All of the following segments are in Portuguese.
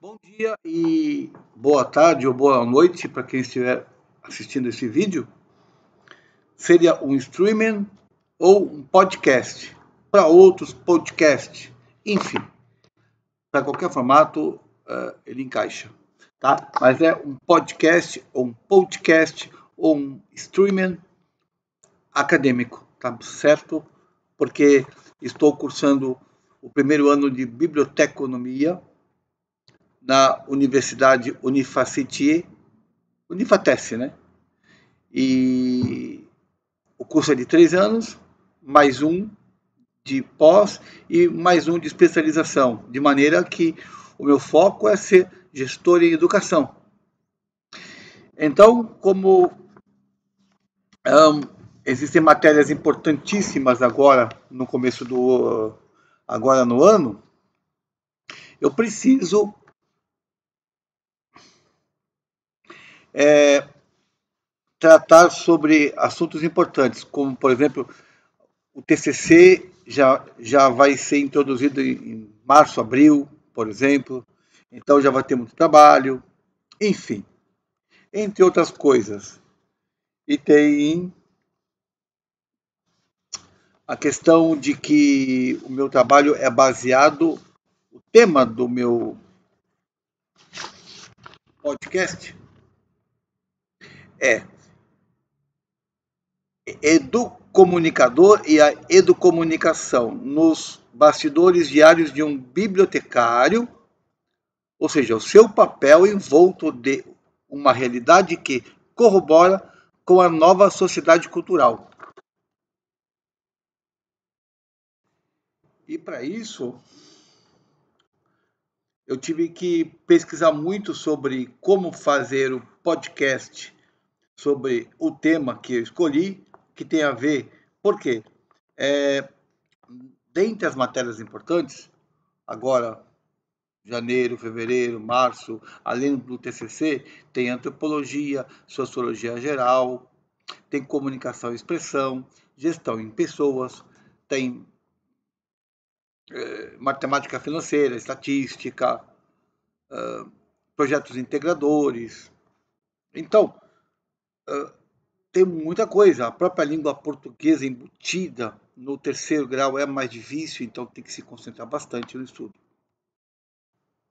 Bom dia e boa tarde ou boa noite para quem estiver assistindo esse vídeo. Seria um streaming ou um podcast, para outros podcasts, enfim, para qualquer formato ele encaixa, tá? Mas é um podcast ou um streaming acadêmico, tá certo? Porque estou cursando o primeiro ano de biblioteconomia na Universidade Unifatesse, né? E o curso é de 3 anos, mais um de pós e mais um de especialização, de maneira que o meu foco é ser gestor em educação. Então, como existem matérias importantíssimas agora no começo agora no ano, eu preciso tratar sobre assuntos importantes, como, por exemplo, o TCC já vai ser introduzido em março, abril, por exemplo, então já vai ter muito trabalho, enfim, entre outras coisas. E tem a questão de que o meu trabalho é baseado, o tema do meu podcast é educomunicador e a educomunicação nos bastidores diários de um bibliotecário, ou seja, o seu papel envolto de uma realidade que corrobora com a nova sociedade cultural. E para isso, eu tive que pesquisar muito sobre como fazer o podcast, sobre o tema que eu escolhi, que tem a ver, por quê? Dentre as matérias importantes, agora janeiro, fevereiro, março, além do TCC, tem antropologia, sociologia geral, tem comunicação e expressão, gestão em pessoas, tem matemática financeira, estatística, projetos integradores. Então, tem muita coisa. A própria língua portuguesa embutida no terceiro grau é mais difícil, então tem que se concentrar bastante no estudo.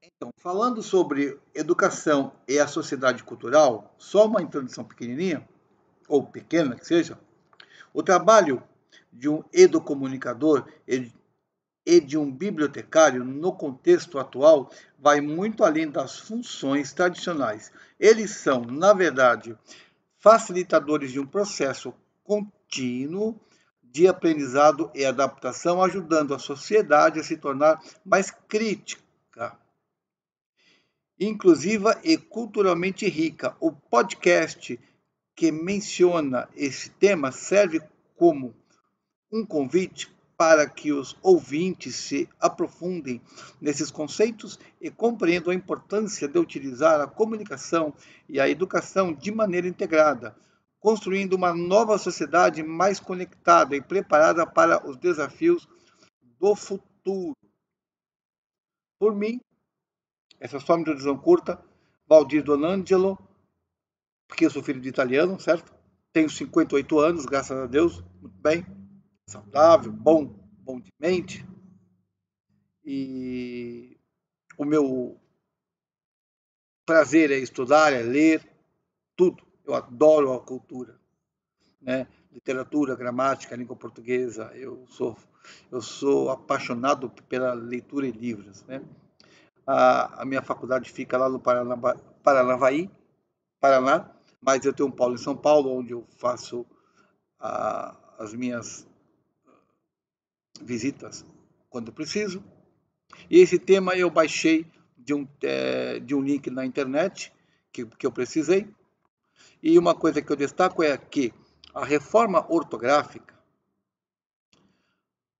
Então, falando sobre educação e a sociedade cultural, só uma introdução pequenininha, ou pequena que seja, o trabalho de um educomunicador e de um bibliotecário no contexto atual vai muito além das funções tradicionais. Eles são, na verdade, facilitadores de um processo contínuo de aprendizado e adaptação, ajudando a sociedade a se tornar mais crítica, inclusiva e culturalmente rica. O podcast que menciona esse tema serve como um convite para que os ouvintes se aprofundem nesses conceitos e compreendam a importância de utilizar a comunicação e a educação de maneira integrada, construindo uma nova sociedade mais conectada e preparada para os desafios do futuro. Por mim, essa é só uma introdução curta, Valdir Donangelo, porque eu sou filho de italiano, certo? Tenho 58 anos, graças a Deus, muito bem, saudável, bom de mente. E o meu prazer é estudar, é ler, tudo. Eu adoro a cultura, né? Literatura, gramática, língua portuguesa. Eu sou apaixonado pela leitura e livros, né? A minha faculdade fica lá no Paranavaí, Paraná, mas eu tenho um polo em São Paulo, onde eu faço as minhas visitas quando preciso. E esse tema eu baixei de um link na internet que eu precisei. E uma coisa que eu destaco é que a reforma ortográfica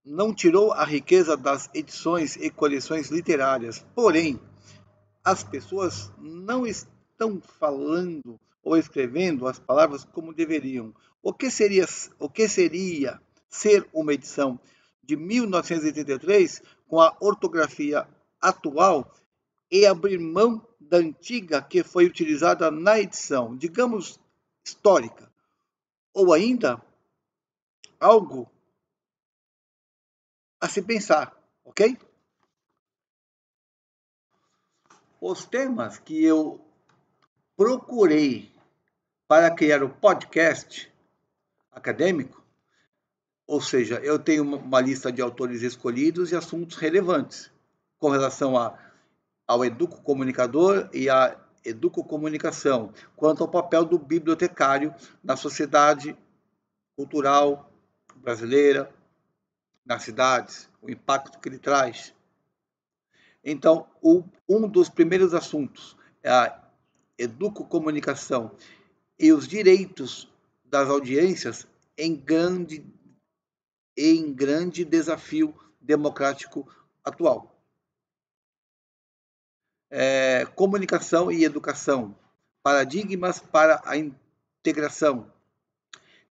não tirou a riqueza das edições e coleções literárias, porém, as pessoas não estão falando ou escrevendo as palavras como deveriam. O que seria ser uma edição de 1983 com a ortografia atual e abrir mão da antiga que foi utilizada na edição, digamos, histórica, ou ainda algo a se pensar, ok? Os temas que eu procurei para criar o podcast acadêmico, ou seja, eu tenho uma lista de autores escolhidos e assuntos relevantes com relação ao educocomunicador e à educocomunicação, quanto ao papel do bibliotecário na sociedade cultural brasileira, nas cidades, o impacto que ele traz. Então, um dos primeiros assuntos é a educocomunicação e os direitos das audiências em grande desafio democrático atual. Comunicação e educação, paradigmas para a integração,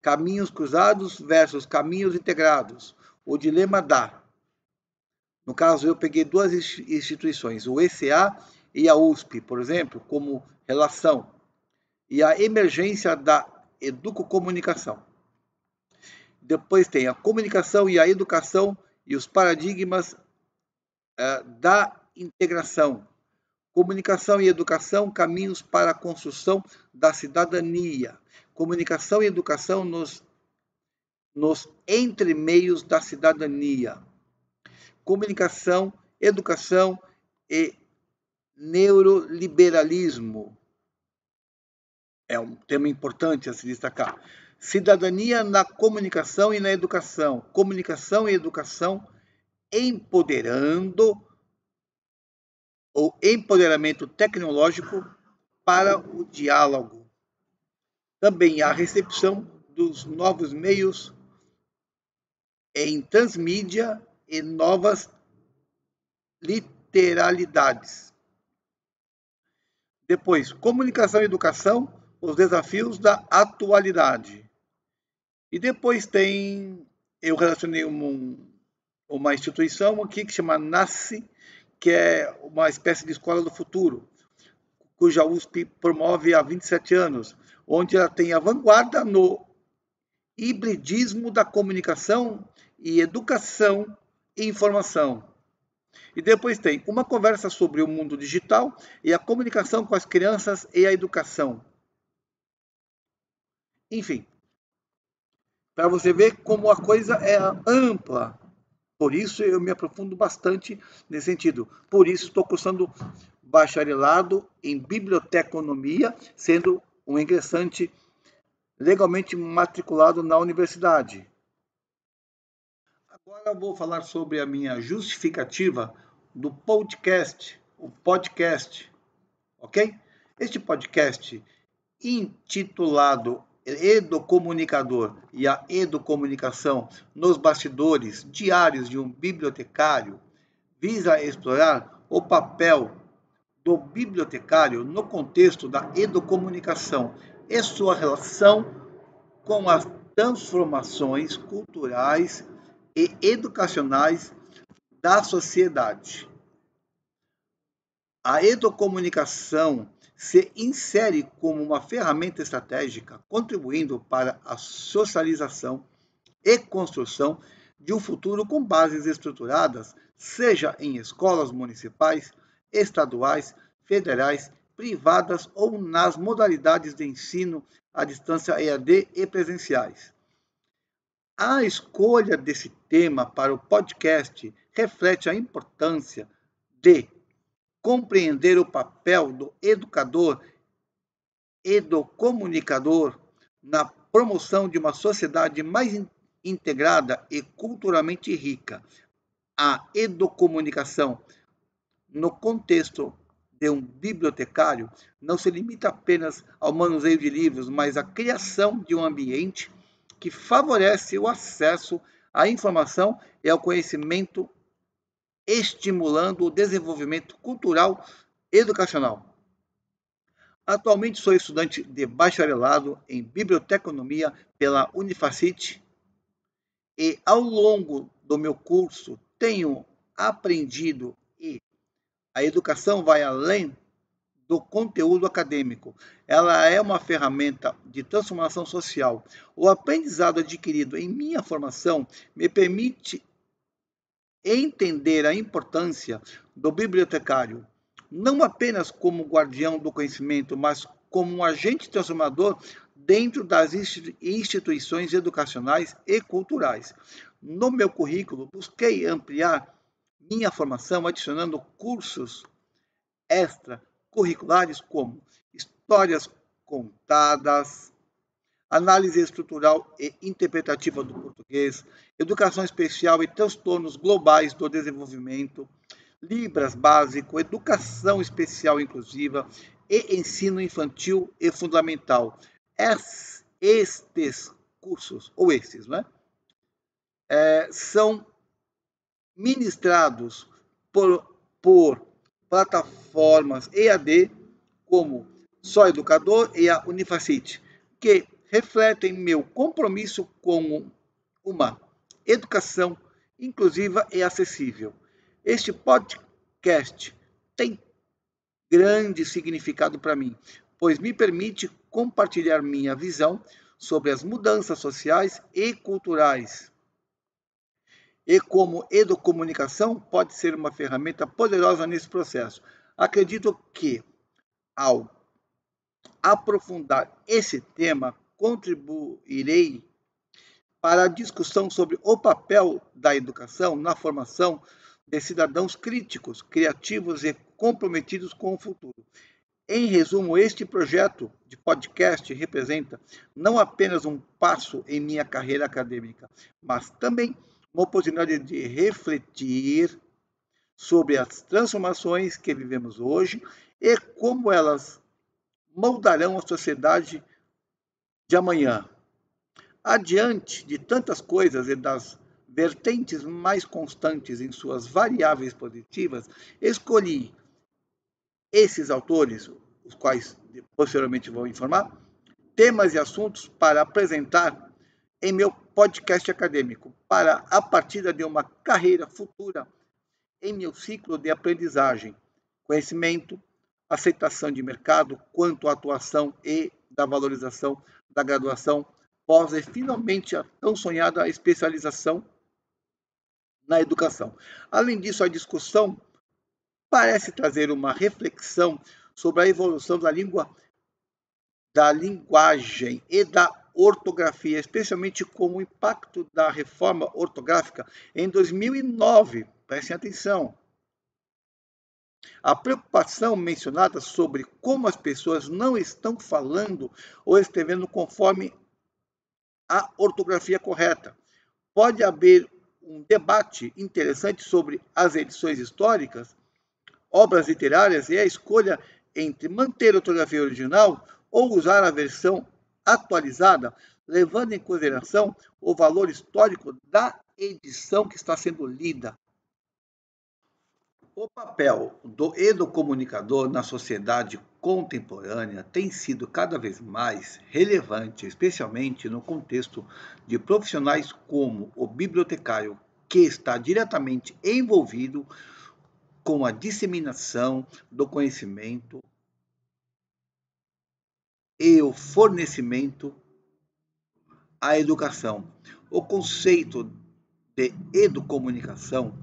caminhos cruzados versus caminhos integrados, o dilema no caso, eu peguei duas instituições, o ECA e a USP, por exemplo, como relação, e a emergência da educocomunicação. Depois tem a comunicação e a educação e os paradigmas da integração. Comunicação e educação, caminhos para a construção da cidadania. Comunicação e educação nos entremeios da cidadania. Comunicação, educação e neoliberalismo. É um tema importante a se destacar. Cidadania na comunicação e na educação. Comunicação e educação empoderando ou empoderamento tecnológico para o diálogo. Também a recepção dos novos meios em transmídia e novas literalidades. Depois, comunicação e educação, os desafios da atualidade. E depois eu relacionei uma instituição aqui que chama NASCE, que é uma espécie de escola do futuro, cuja USP promove há 27 anos, onde ela tem a vanguarda no hibridismo da comunicação e educação e informação. E depois tem uma conversa sobre o mundo digital e a comunicação com as crianças e a educação. Enfim, para você ver como a coisa é ampla. Por isso eu me aprofundo bastante nesse sentido. Por isso estou cursando bacharelado em biblioteconomia, sendo um ingressante legalmente matriculado na universidade. Agora eu vou falar sobre a minha justificativa do podcast, o podcast, ok? Este podcast, intitulado Educomunicador e a Educomunicação nos bastidores diários de um bibliotecário, visa explorar o papel do bibliotecário no contexto da educomunicação e sua relação com as transformações culturais e educacionais da sociedade. A educomunicação se insere como uma ferramenta estratégica, contribuindo para a socialização e construção de um futuro com bases estruturadas, seja em escolas municipais, estaduais, federais, privadas ou nas modalidades de ensino à distância EAD e presenciais. A escolha desse tema para o podcast reflete a importância de compreender o papel do educador e do comunicador na promoção de uma sociedade mais integrada e culturalmente rica. A educomunicação, no contexto de um bibliotecário, não se limita apenas ao manuseio de livros, mas à criação de um ambiente que favorece o acesso à informação e ao conhecimento, estimulando o desenvolvimento cultural e educacional. Atualmente sou estudante de bacharelado em biblioteconomia pela Unifacite e ao longo do meu curso tenho aprendido e A educação vai além do conteúdo acadêmico. Ela é uma ferramenta de transformação social. O aprendizado adquirido em minha formação me permite entender a importância do bibliotecário, não apenas como guardião do conhecimento, mas como um agente transformador dentro das instituições educacionais e culturais. No meu currículo, busquei ampliar minha formação adicionando cursos extracurriculares como histórias contadas, análise estrutural e interpretativa do português, educação especial e transtornos globais do desenvolvimento, Libras básico, educação especial inclusiva e ensino infantil e fundamental. Estes cursos, ou esses, né, são ministrados por plataformas EAD como Só Educador e a Unifacite, que refletem meu compromisso com uma educação inclusiva e acessível. Este podcast tem grande significado para mim, pois me permite compartilhar minha visão sobre as mudanças sociais e culturais e como educomunicação pode ser uma ferramenta poderosa nesse processo. Acredito que, ao aprofundar esse tema, contribuirei para a discussão sobre o papel da educação na formação de cidadãos críticos, criativos e comprometidos com o futuro. Em resumo, este projeto de podcast representa não apenas um passo em minha carreira acadêmica, mas também uma oportunidade de refletir sobre as transformações que vivemos hoje e como elas moldarão a sociedade de amanhã. Adiante de tantas coisas e das vertentes mais constantes em suas variáveis positivas, escolhi esses autores, os quais posteriormente vou informar, temas e assuntos para apresentar em meu podcast acadêmico, para a partida de uma carreira futura em meu ciclo de aprendizagem, conhecimento, aceitação de mercado, quanto à atuação e da valorização da graduação pós e finalmente a tão sonhada especialização na educação. Além disso, a discussão parece trazer uma reflexão sobre a evolução da linguagem e da ortografia, especialmente com o impacto da reforma ortográfica em 2009. Prestem atenção. A preocupação mencionada sobre como as pessoas não estão falando ou escrevendo conforme a ortografia correta. Pode haver um debate interessante sobre as edições históricas, obras literárias e a escolha entre manter a ortografia original ou usar a versão atualizada, levando em consideração o valor histórico da edição que está sendo lida. O papel do educomunicador na sociedade contemporânea tem sido cada vez mais relevante, especialmente no contexto de profissionais como o bibliotecário, que está diretamente envolvido com a disseminação do conhecimento e o fornecimento à educação. O conceito de educomunicação,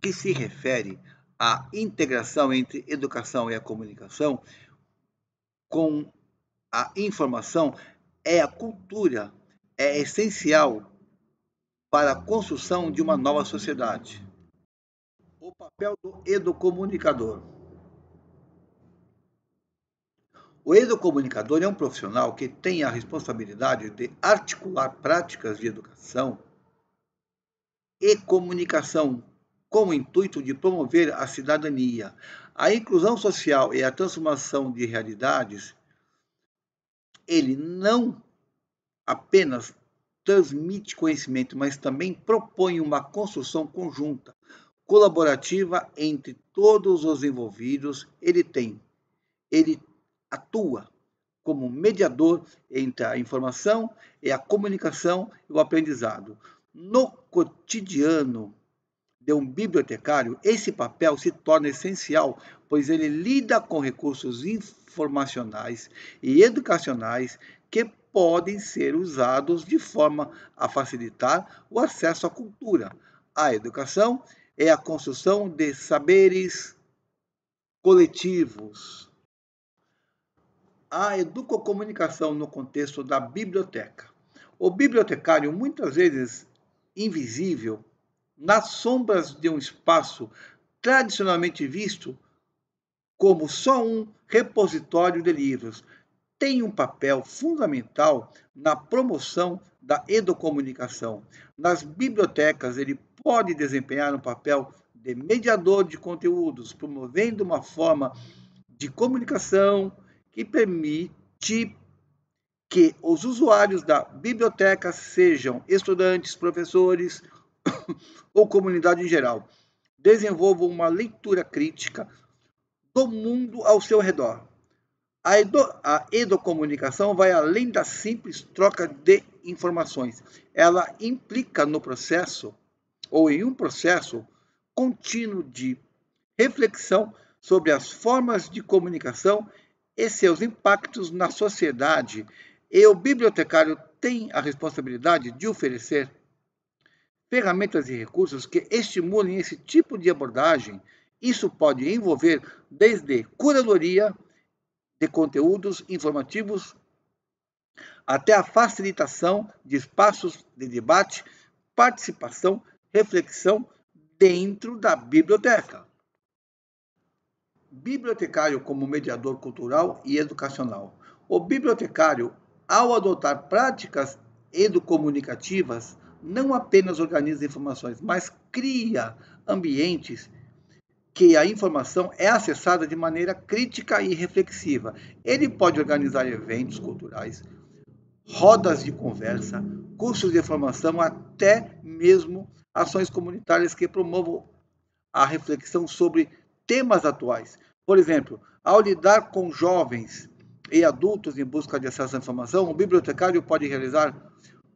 que se refere à integração entre educação e a comunicação com a informação, é a cultura, é essencial para a construção de uma nova sociedade. O papel do educomunicador. O educomunicador é um profissional que tem a responsabilidade de articular práticas de educação e comunicação com o intuito de promover a cidadania, a inclusão social e a transformação de realidades. Ele não apenas transmite conhecimento, mas também propõe uma construção conjunta, colaborativa entre todos os envolvidos. Ele atua como mediador entre a informação e a comunicação e o aprendizado. No cotidiano de um bibliotecário, esse papel se torna essencial, pois ele lida com recursos informacionais e educacionais que podem ser usados de forma a facilitar o acesso à cultura. A educação é a construção de saberes coletivos. A educocomunicação no contexto da biblioteca. O bibliotecário, muitas vezes invisível, nas sombras de um espaço tradicionalmente visto como só um repositório de livros, tem um papel fundamental na promoção da educomunicação. Nas bibliotecas, ele pode desempenhar um papel de mediador de conteúdos, promovendo uma forma de comunicação que permite que os usuários da biblioteca sejam estudantes, professores ou comunidade em geral, desenvolvam uma leitura crítica do mundo ao seu redor. A educomunicação vai além da simples troca de informações. Ela implica no processo, ou em um processo contínuo de reflexão sobre as formas de comunicação e seus impactos na sociedade. E o bibliotecário tem a responsabilidade de oferecer ferramentas e recursos que estimulem esse tipo de abordagem. Isso pode envolver desde curadoria de conteúdos informativos até a facilitação de espaços de debate, participação, reflexão dentro da biblioteca. Bibliotecário como mediador cultural e educacional. O bibliotecário, ao adotar práticas educomunicativas, não apenas organiza informações, mas cria ambientes que a informação é acessada de maneira crítica e reflexiva. Ele pode organizar eventos culturais, rodas de conversa, cursos de formação, até mesmo ações comunitárias que promovam a reflexão sobre temas atuais. Por exemplo, ao lidar com jovens e adultos em busca de acesso à informação, o bibliotecário pode realizar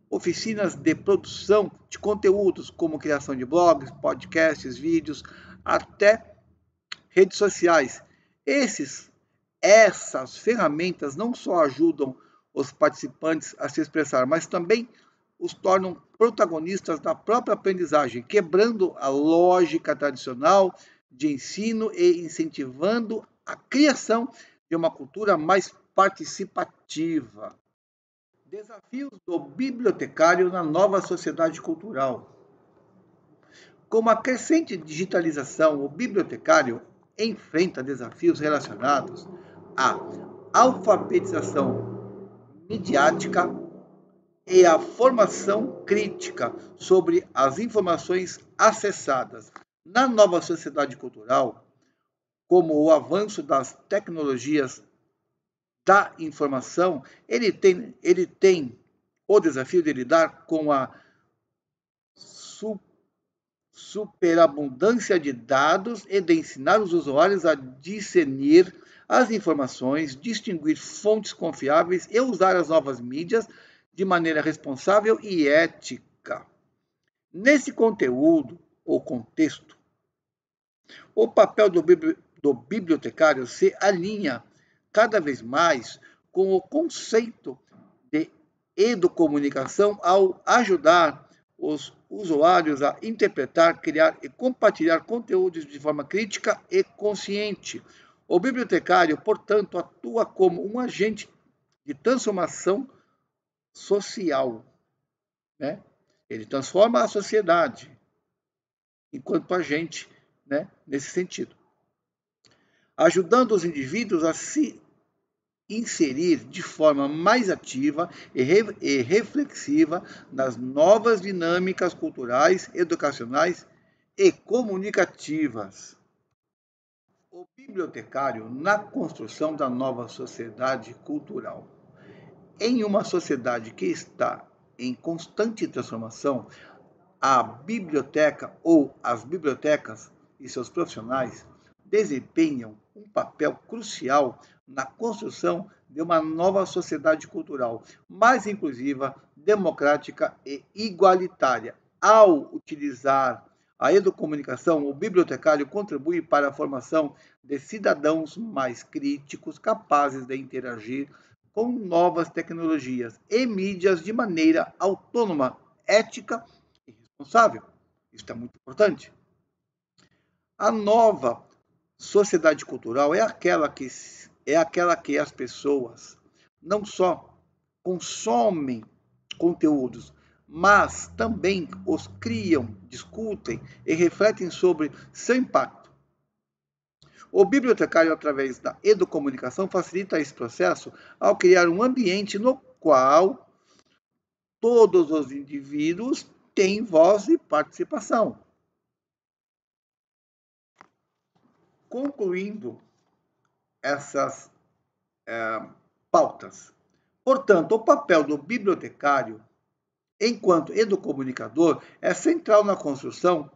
oficinas de produção de conteúdos, como criação de blogs, podcasts, vídeos, até redes sociais. Essas ferramentas não só ajudam os participantes a se expressar, mas também os tornam protagonistas da própria aprendizagem, quebrando a lógica tradicional de ensino e incentivando a criação de uma cultura mais participativa. Desafios do bibliotecário na nova sociedade cultural. Com a crescente digitalização, o bibliotecário enfrenta desafios relacionados à alfabetização midiática e à formação crítica sobre as informações acessadas. Na nova sociedade cultural, como o avanço das tecnologias da informação, ele tem o desafio de lidar com a superabundância de dados e de ensinar os usuários a discernir as informações, distinguir fontes confiáveis e usar as novas mídias de maneira responsável e ética. Nesse conteúdo ou contexto, o papel do bibliotecário se alinha cada vez mais com o conceito de educomunicação ao ajudar os usuários a interpretar, criar e compartilhar conteúdos de forma crítica e consciente. O bibliotecário, portanto, atua como um agente de transformação social, né? Ele transforma a sociedade enquanto agente, né, nesse sentido, ajudando os indivíduos a se inserir de forma mais ativa e reflexiva nas novas dinâmicas culturais, educacionais e comunicativas. O bibliotecário na construção da nova sociedade cultural. Em uma sociedade que está em constante transformação, a biblioteca ou as bibliotecas e seus profissionais desempenham um papel crucial na construção de uma nova sociedade cultural mais inclusiva, democrática e igualitária. Ao utilizar a educomunicação, o bibliotecário contribui para a formação de cidadãos mais críticos, capazes de interagir com novas tecnologias e mídias de maneira autônoma, ética e responsável. Isso é muito importante. A nova sociedade cultural é aquela que as pessoas não só consomem conteúdos, mas também os criam, discutem e refletem sobre seu impacto. O bibliotecário, através da educomunicação, facilita esse processo ao criar um ambiente no qual todos os indivíduos têm voz e participação. Concluindo essas pautas. Portanto, o papel do bibliotecário, enquanto educomunicador, é central na construção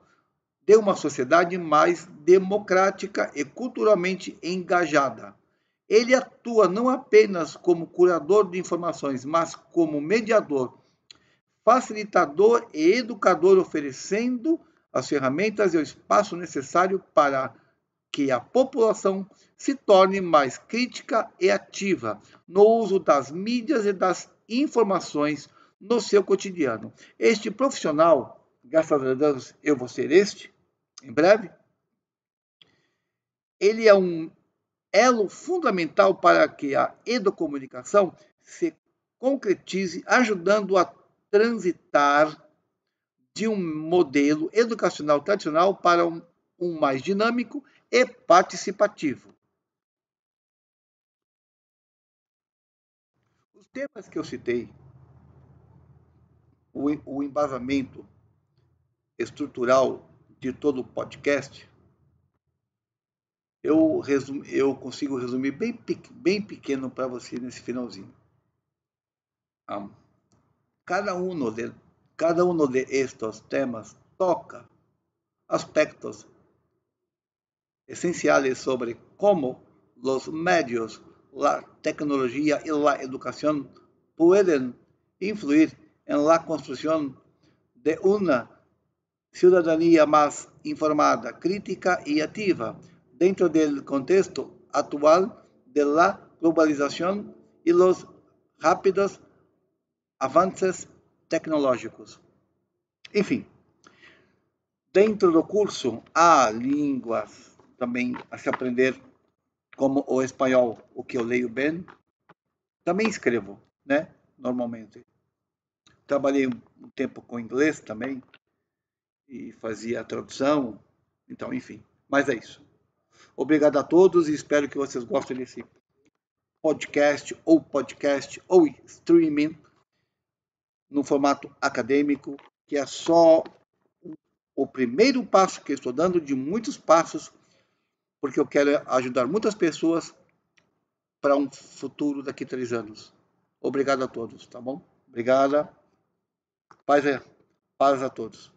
de uma sociedade mais democrática e culturalmente engajada. Ele atua não apenas como curador de informações, mas como mediador, facilitador e educador, oferecendo as ferramentas e o espaço necessário para que a população se torne mais crítica e ativa no uso das mídias e das informações no seu cotidiano. Este profissional, graças a Deus eu vou ser em breve, ele é um elo fundamental para que a educomunicação se concretize, ajudando a transitar de um modelo educacional tradicional para um mais dinâmico e participativo. Os temas que eu citei, o embasamento estrutural de todo o podcast, eu consigo resumir bem pequeno para você nesse finalzinho. Cada uno de estos temas toca aspectos esenciales sobre cómo los medios, la tecnología y la educación pueden influir en la construcción de una ciudadanía más informada, crítica y activa dentro del contexto actual de la globalización y los rápidos avanços tecnológicos. Enfim, dentro do curso há línguas também a se aprender, como o espanhol, o que eu leio bem. Também escrevo, né? Normalmente. Trabalhei um tempo com inglês também e fazia a tradução. Então, enfim. Mas é isso. Obrigado a todos e espero que vocês gostem desse podcast ou streaming no formato acadêmico, que é só o primeiro passo que eu estou dando de muitos passos, porque eu quero ajudar muitas pessoas para um futuro daqui a 3 anos. Obrigado a todos, tá bom? Obrigada. Paz a todos.